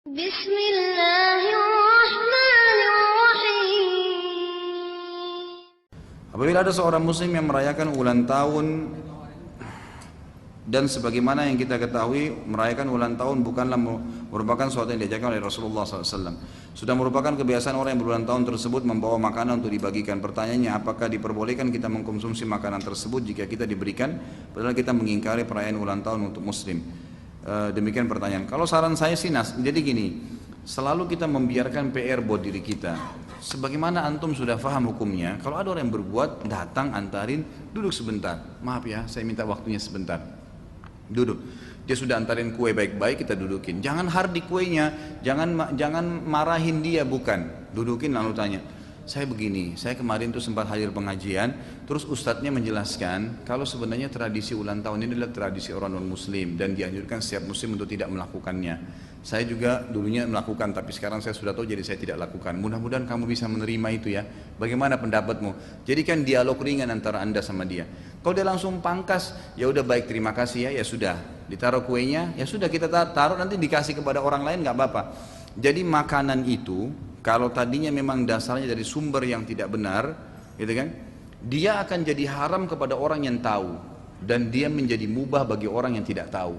Bismillahirrahmanirrahim. Apabila ada seorang muslim yang merayakan ulang tahun, dan sebagaimana yang kita ketahui, merayakan ulang tahun bukanlah merupakan sesuatu yang diajarkan oleh Rasulullah SAW. Sudah merupakan kebiasaan orang yang berulang tahun tersebut membawa makanan untuk dibagikan. Pertanyaannya, apakah diperbolehkan kita mengkonsumsi makanan tersebut jika kita diberikan, padahal kita mengingkari perayaan ulang tahun untuk muslim? Demikian pertanyaan. Kalau saran saya sih, jadi gini, selalu kita membiarkan PR buat diri kita. Sebagaimana antum sudah paham hukumnya, kalau ada orang yang berbuat, datang, antarin, duduk sebentar. Maaf ya, saya minta waktunya sebentar. Duduk. Dia sudah antarin kue baik-baik, kita dudukin. Jangan hardik kuenya, jangan marahin dia, bukan. Dudukin lalu tanya, saya begini, saya kemarin tuh sempat hadir pengajian, terus ustadznya menjelaskan kalau sebenarnya tradisi ulang tahun ini adalah tradisi orang non-muslim dan dianjurkan setiap muslim untuk tidak melakukannya. Saya juga dulunya melakukan, tapi sekarang saya sudah tahu, jadi saya tidak lakukan. Mudah-mudahan kamu bisa menerima itu ya. Bagaimana pendapatmu? Jadikan dialog ringan antara anda sama dia. Kalau dia langsung pangkas, ya udah baik, terima kasih ya, ya sudah. Ditaruh kuenya, ya sudah kita taruh, nanti dikasih kepada orang lain, nggak apa-apa. Jadi makanan itu, kalau tadinya memang dasarnya dari sumber yang tidak benar, gitu kan, dia akan jadi haram kepada orang yang tahu, dan dia menjadi mubah bagi orang yang tidak tahu.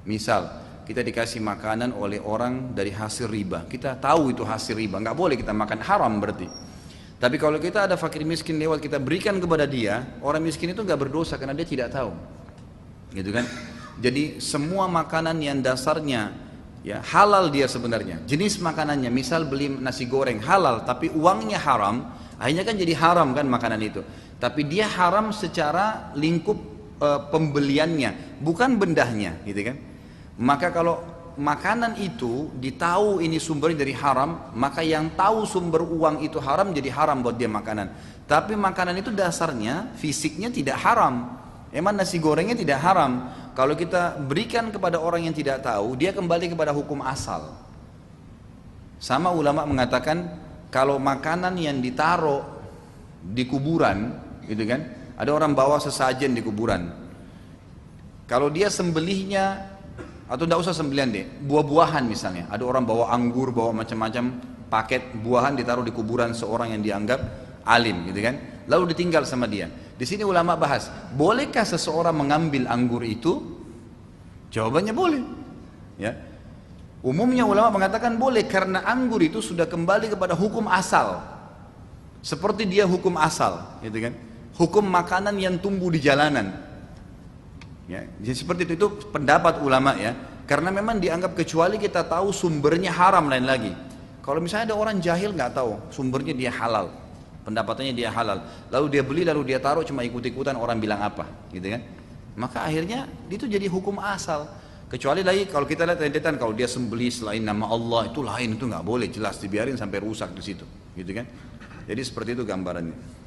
Misal, kita dikasih makanan oleh orang dari hasil riba, kita tahu itu hasil riba, nggak boleh kita makan, haram berarti. Tapi kalau kita ada fakir miskin lewat, kita berikan kepada dia, orang miskin itu nggak berdosa karena dia tidak tahu, gitu kan. Jadi semua makanan yang dasarnya ya halal, dia sebenarnya jenis makanannya, misal beli nasi goreng halal tapi uangnya haram, akhirnya kan jadi haram kan makanan itu. Tapi dia haram secara lingkup pembeliannya, bukan bendahnya, gitu kan. Maka kalau makanan itu ditahu ini sumbernya dari haram, maka yang tahu sumber uang itu haram, jadi haram buat dia makanan. Tapi makanan itu dasarnya fisiknya tidak haram, emang nasi gorengnya tidak haram. Kalau kita berikan kepada orang yang tidak tahu, dia kembali kepada hukum asal. Sama ulama mengatakan, kalau makanan yang ditaruh di kuburan, gitu kan, ada orang bawa sesajen di kuburan. Kalau dia sembelihnya, atau tidak usah sembelihan deh, buah-buahan misalnya, ada orang bawa anggur, bawa macam-macam paket buahan ditaruh di kuburan seorang yang dianggap alim, gitu kan, lalu ditinggal sama dia. Di sini ulama bahas, bolehkah seseorang mengambil anggur itu? Jawabannya boleh. Ya, umumnya ulama mengatakan boleh karena anggur itu sudah kembali kepada hukum asal, seperti dia hukum asal, gitu kan, hukum makanan yang tumbuh di jalanan. Ya, jadi seperti itu pendapat ulama ya, karena memang dianggap kecuali kita tahu sumbernya haram lain lagi. Kalau misalnya ada orang jahil nggak tahu sumbernya dia halal, pendapatannya dia halal, lalu dia beli lalu dia taruh cuma ikut-ikutan orang bilang apa, gitu kan, maka akhirnya itu jadi hukum asal. Kecuali lagi kalau kita lihat rentetan, kalau dia sembelih selain nama Allah itu lain, itu nggak boleh, jelas dibiarin sampai rusak di situ, gitu kan. Jadi seperti itu gambarannya.